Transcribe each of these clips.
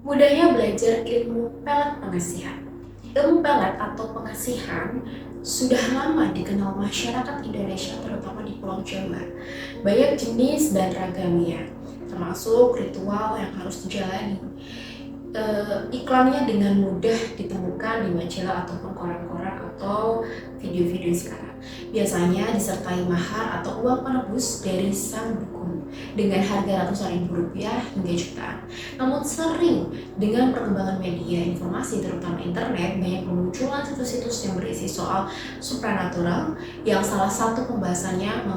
Mudahnya belajar ilmu pelet pengasihan. Ilmu pelet atau pengasihan sudah lama dikenal masyarakat Indonesia, terutama di Pulau Jawa. Banyak jenis dan ragamnya, termasuk ritual yang harus dijalani. Iklannya dengan mudah ditemukan di majalah ataupun koran-koran atau video-video sekarang. Biasanya disertai mahar atau uang penebus dari sang dukun dengan harga ratusan ribu rupiah hingga jutaan. Namun sering dengan perkembangan media informasi terutama internet, banyak kemunculan situs-situs yang berisi soal supranatural yang salah satu pembahasannya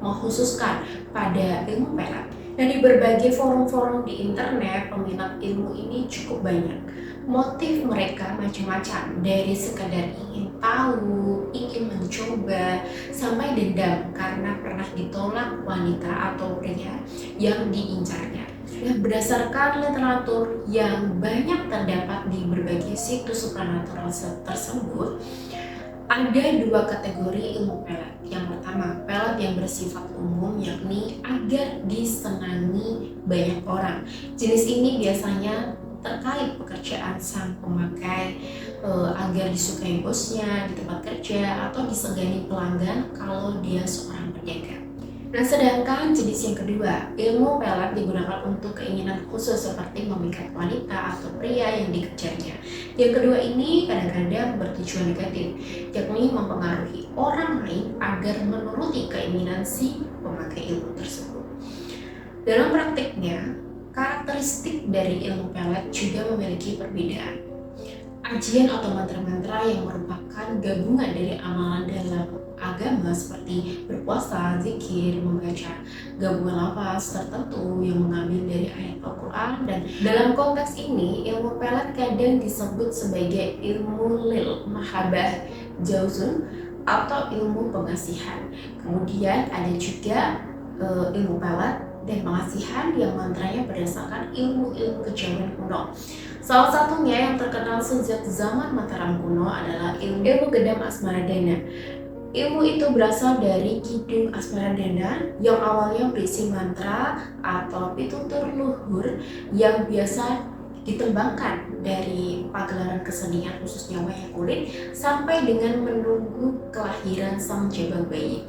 mengkhususkan pada ilmu pelet. Dan di berbagai forum-forum di internet, peminat ilmu ini cukup banyak. Motif mereka macam-macam, dari sekadar ingin tahu, ingin mencoba, sampai dendam karena pernah ditolak wanita atau pria yang diincarnya. Nah, berdasarkan literatur yang banyak terdapat di berbagai situs supranatural tersebut, ada dua kategori ilmu pelet. Yang pertama, pelet yang bersifat umum, yakni agar disenangi banyak orang. Jenis ini biasanya terkait pekerjaan sang pemakai, agar disukai bosnya di tempat kerja atau disegani pelanggan kalau dia seorang pedagang. Nah, sedangkan jenis yang kedua, ilmu pelet digunakan untuk keinginan khusus seperti memikat wanita atau pria yang dikejarnya. Yang kedua ini kadang-kadang bertujuan negatif, yakni mempengaruhi orang lain agar menuruti keinginan si pemakai ilmu tersebut. Dalam praktiknya, karakteristik dari ilmu pelet juga memiliki perbedaan. Ajian atau mantra-mantra yang merupakan gabungan dari amalan dalam agama seperti berpuasa, zikir, membaca gabungan lafaz tertentu yang mengambil dari ayat Al-Quran. Dan dalam konteks ini, ilmu pelet kadang disebut sebagai ilmu lil mahabah jauzun atau ilmu pengasihan. Kemudian ada juga ilmu pelet dan pengasihan yang mantranya berdasarkan ilmu-ilmu kejawen kuno. Salah satunya yang terkenal sejak zaman Mataram kuno adalah ilmu Gedam Asmaradana. Ilmu itu berasal dari Kidung Asmaradana yang awalnya berisi mantra atau pitutur luhur yang biasa ditembangkan dari pagelaran kesenian khususnya wayang kulit sampai dengan menunggu kelahiran sang jabang bayi.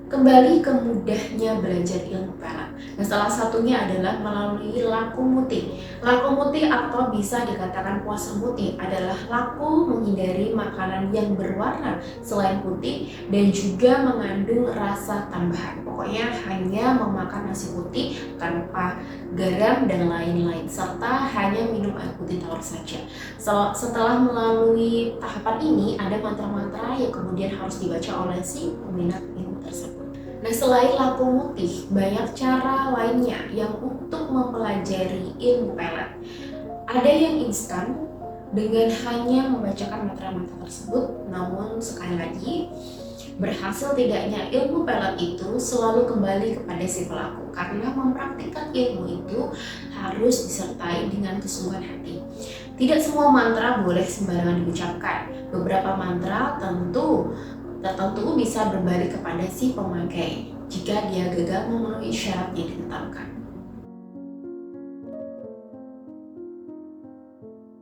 Kembali ke mudahnya belajar ilmu pelet. Nah, salah satunya adalah melalui laku muti. Laku muti atau bisa dikatakan puasa muti adalah laku menghindari makanan yang berwarna selain putih dan juga mengandung rasa tambahan. Pokoknya hanya memakan nasi putih tanpa garam dan lain-lain, serta hanya minum air putih tawar saja. Setelah melalui tahapan ini, ada mantra-mantra yang kemudian harus dibaca oleh si peminat ilmu tersebut. Nah, selain laku mutih, banyak cara lainnya yang untuk mempelajari ilmu pelet. Ada yang instan dengan hanya membacakan mantra-mantra tersebut, namun sekali lagi, berhasil tidaknya ilmu pelet itu selalu kembali kepada si pelaku, karena mempraktikkan ilmu itu harus disertai dengan kesungguhan hati. Tidak semua mantra boleh sembarangan diucapkan. Beberapa mantra tertentu bisa berbalik kepada si pemakai jika dia gagal memenuhi syarat yang ditetapkan.